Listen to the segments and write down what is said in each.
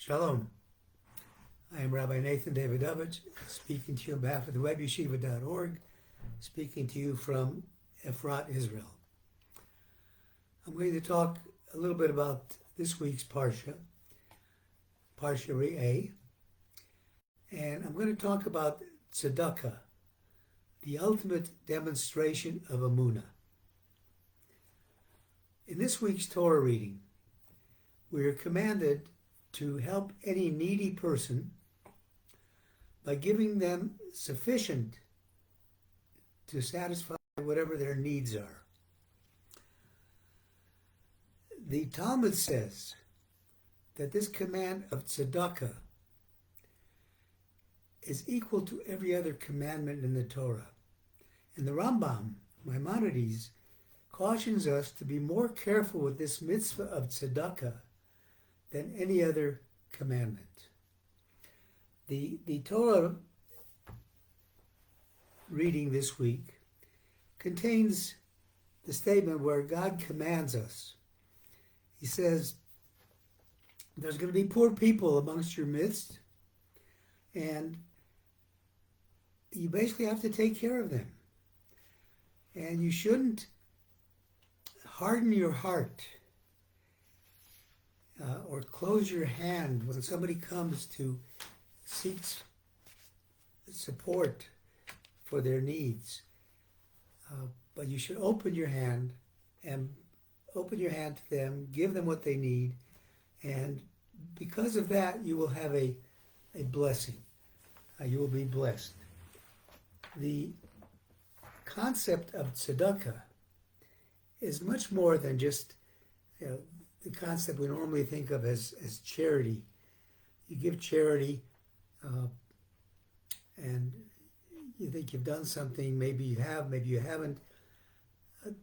Shalom. I am Rabbi Nathan Davidovich, speaking to you on behalf of the webyeshiva.org, speaking to you from Efrat, Israel. I'm going to talk a little bit about this week's Parsha, Parsha Re'eh, and I'm going to talk about Tzedakah, the ultimate demonstration of Emuna. In this week's Torah reading, we are commanded to help any needy person by giving them sufficient to satisfy whatever their needs are. The Talmud says that this command of Tzedakah is equal to every other commandment in the Torah. And the Rambam, Maimonides, cautions us to be more careful with this mitzvah of Tzedakah than any other commandment. The Torah reading this week contains the statement where God commands us. He says, there's going to be poor people amongst your midst, and you basically have to take care of them. And you shouldn't harden your heart or close your hand when somebody comes to seek support for their needs. But you should open your hand to them, give them what they need, and because of that, you will have a blessing. You will be blessed. The concept of tzedakah is much more than just the concept we normally think of as charity. You give charity and you think you've done something, maybe you have, maybe you haven't.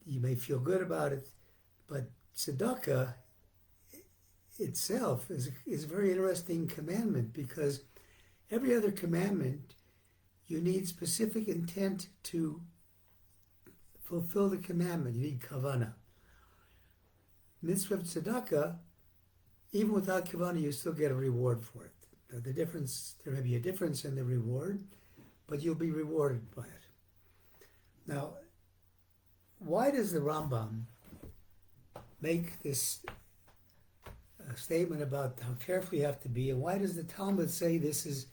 You may feel good about it, but tzedakah itself is a very interesting commandment, because every other commandment you need specific intent to fulfill the commandment. You need kavanah. Mitzvah of tzedakah, even without kavanah, you still get a reward for it. Now, there may be a difference in the reward, but you'll be rewarded by it. Now, why does the Rambam make this statement about how careful you have to be, and why does the Talmud say this is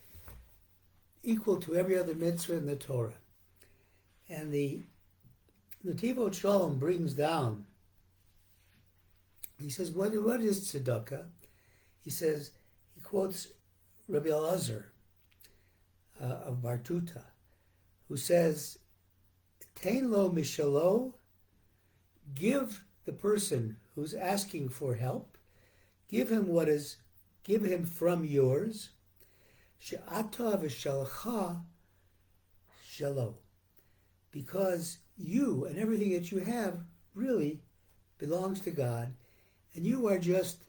equal to every other mitzvah in the Torah? And the Tivot Shalom brings down, he says, what is tzedakah? He quotes Rabbi Elazar of Bartuta, who says, Tein lo mishalo, give the person who's asking for help, give him from yours, she'ata v'shalcha shalo, because you and everything that you have really belongs to God, and you are just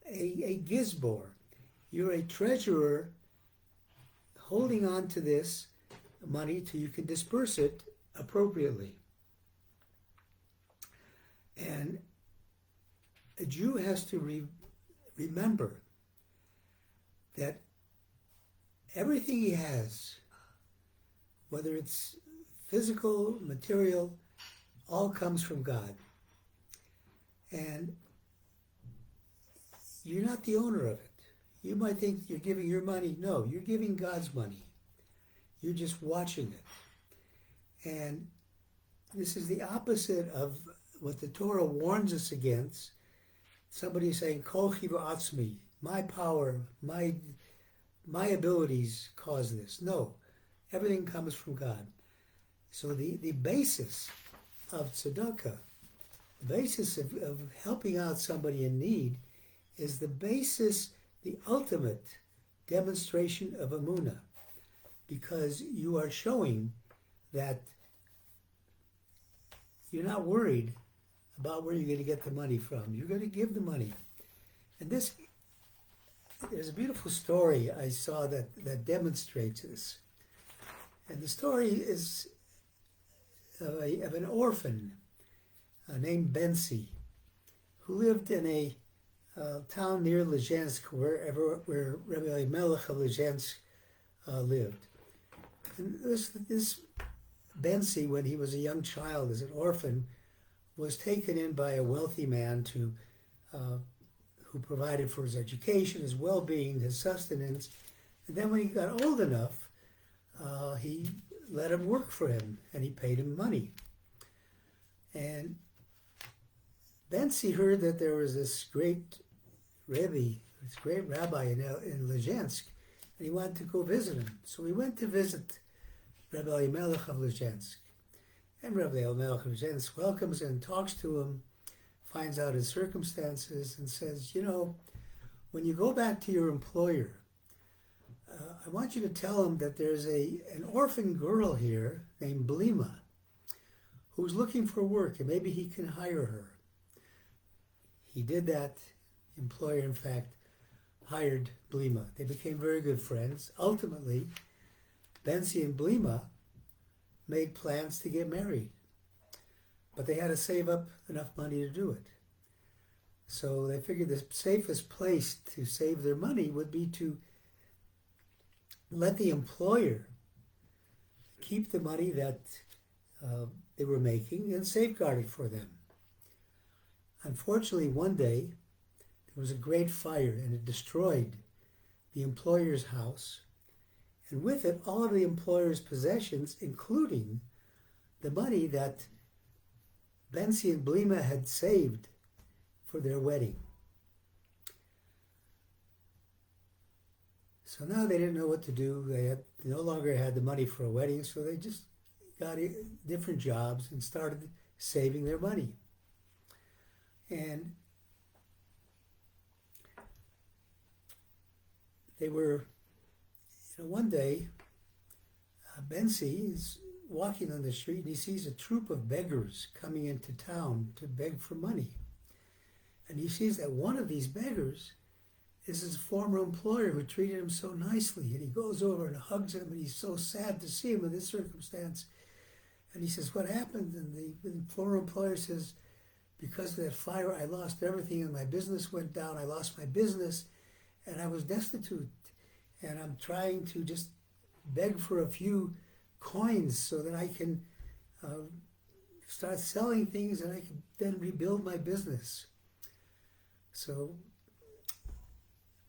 a gizbor. You're a treasurer holding on to this money till you can disperse it appropriately. And a Jew has to remember that everything he has, whether it's physical, material, all comes from God. And you're not the owner of it. You might think you're giving your money. No, you're giving God's money. You're just watching it. And this is the opposite of what the Torah warns us against. Somebody saying, Kol chiva atzmi, my power, my abilities cause this. No, everything comes from God. So the basis of tzedakah, the basis of helping out somebody in need, is the basis, the ultimate demonstration of Emuna, because you are showing that you're not worried about where you're going to get the money from. You're going to give the money. And there's a beautiful story I saw that demonstrates this. And the story is of an orphan named Bensi, who lived in a town near Lezhensk, where Rabbi Melech of Lezhensk lived. And this Bensi, when he was a young child, as an orphan, was taken in by a wealthy man who provided for his education, his well-being, his sustenance. And then when he got old enough, he let him work for him, and he paid him money. And Bensi heard that there was this great Rabbi in Lezhensk, and he wanted to go visit him. So he went to visit Rabbi Melech of Lezhensk. And Rabbi Melech of Lezhensk welcomes him, talks to him, finds out his circumstances, and says, when you go back to your employer, I want you to tell him that there's an orphan girl here named Blima who's looking for work, and maybe he can hire her. He did that. The employer, in fact, hired Blima. They became very good friends. Ultimately, Bensi and Blima made plans to get married, but they had to save up enough money to do it. So they figured the safest place to save their money would be to let the employer keep the money that they were making and safeguard it for them. Unfortunately, one day, there was a great fire, and it destroyed the employer's house, and with it, all of the employer's possessions, including the money that Bensi and Blima had saved for their wedding. So now they didn't know what to do. They no longer had the money for a wedding, so they just got different jobs and started saving their money. And they were, one day, Bensi is walking on the street and he sees a troop of beggars coming into town to beg for money. And he sees that one of these beggars is his former employer who treated him so nicely. And he goes over and hugs him, and he's so sad to see him in this circumstance. And he says, "What happened?" And the former employer says, "Because of that fire, I lost everything, and my business went down. I lost my business, and I was destitute. And I'm trying to just beg for a few coins so that I can start selling things, and I can then rebuild my business." So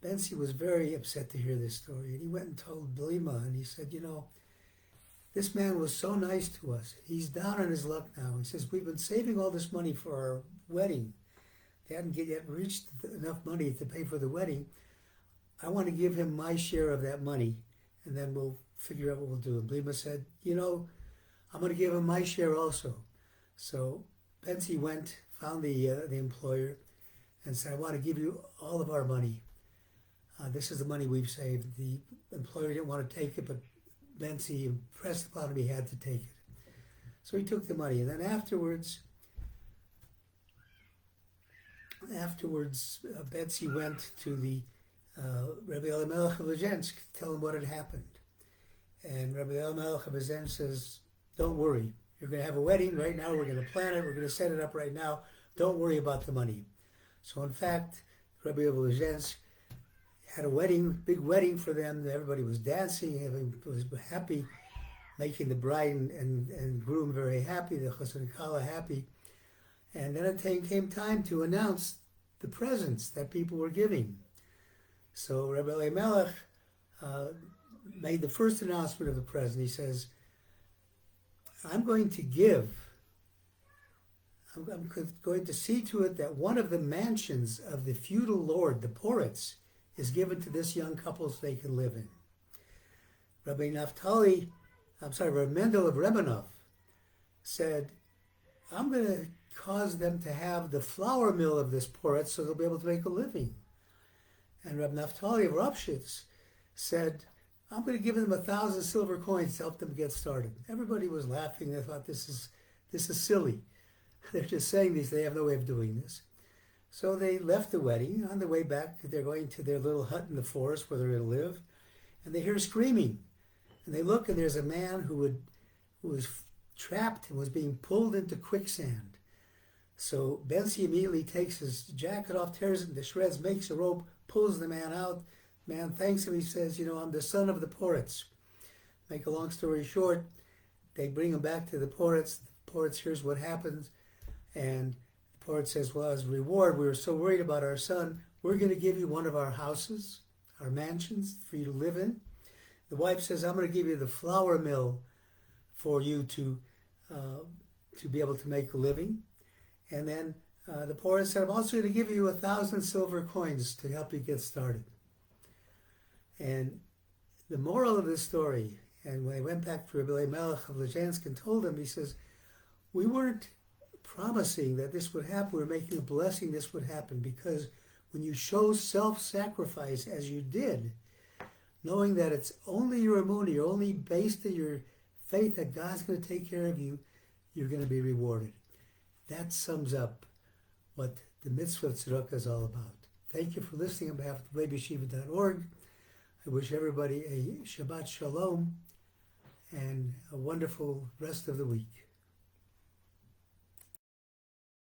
Bensi was very upset to hear this story, and he went and told Blima, and he said, "This man was so nice to us. He's down on his luck now." He says, "We've been saving all this money for our wedding. They hadn't yet reached enough money to pay for the wedding. I want to give him my share of that money, and then we'll figure out what we'll do." And Blima said, "I'm going to give him my share also." So Bensi went, found the employer, and said, "I want to give you all of our money. This is the money we've saved." The employer didn't want to take it, but Bensi impressed upon him he had to take it. So he took the money, and then afterwards, Bensi went to the Rabbi Elimelech of Lezhensk to tell him what had happened. And Rabbi Elimelech of Lezhensk says, "Don't worry. You're going to have a wedding right now. We're going to plan it. We're going to set it up right now. Don't worry about the money." So in fact, Rabbi of Lezhensk had a wedding, big wedding for them. Everybody was dancing, everybody was happy, making the bride and groom very happy, the chassan and kala happy. And then it came time to announce the presents that people were giving. So Rabbi Elimelech made the first announcement of the present. He says, I'm going to see to it that one of the mansions of the feudal lord, the Poritz, is given to this young couple so they can live in. Rabbi Mendel of Rebanov said, I'm going to cause them to have the flour mill of this Poritz so they'll be able to make a living. And Rabbi Naftali of Ropshitz said, I'm going to give them 1,000 silver coins to help them get started. Everybody was laughing. They thought this is silly. They're just saying this. They have no way of doing this. So they left the wedding. On the way back, they're going to their little hut in the forest where they're going to live. And they hear screaming. And they look, and there's a man who was trapped and was being pulled into quicksand. So Bensi immediately takes his jacket off, tears it into shreds, makes a rope, pulls the man out. Man thanks him. He says, I'm the son of the Poritz. Make a long story short, they bring him back to the Poritz. The Poritz hears what happens, and the Poritz says, well, as a reward, we were so worried about our son, we're going to give you one of our houses, our mansions, for you to live in. The wife says, I'm going to give you the flour mill for you to be able to make a living. And then the Poritz said, I'm also going to give you 1,000 silver coins to help you get started. And the moral of this story, and when I went back to Rabbi Melech of Lezhensk and told him, he says, we weren't promising that this would happen. We were making a blessing this would happen, because when you show self-sacrifice as you did, knowing that it's only your Emuna, you're only based on your faith that God's going to take care of you, you're going to be rewarded. That sums up what the mitzvah of Tzedakah is all about. Thank you for listening on behalf of RabbiYeshiva.org. I wish everybody a Shabbat Shalom and a wonderful rest of the week.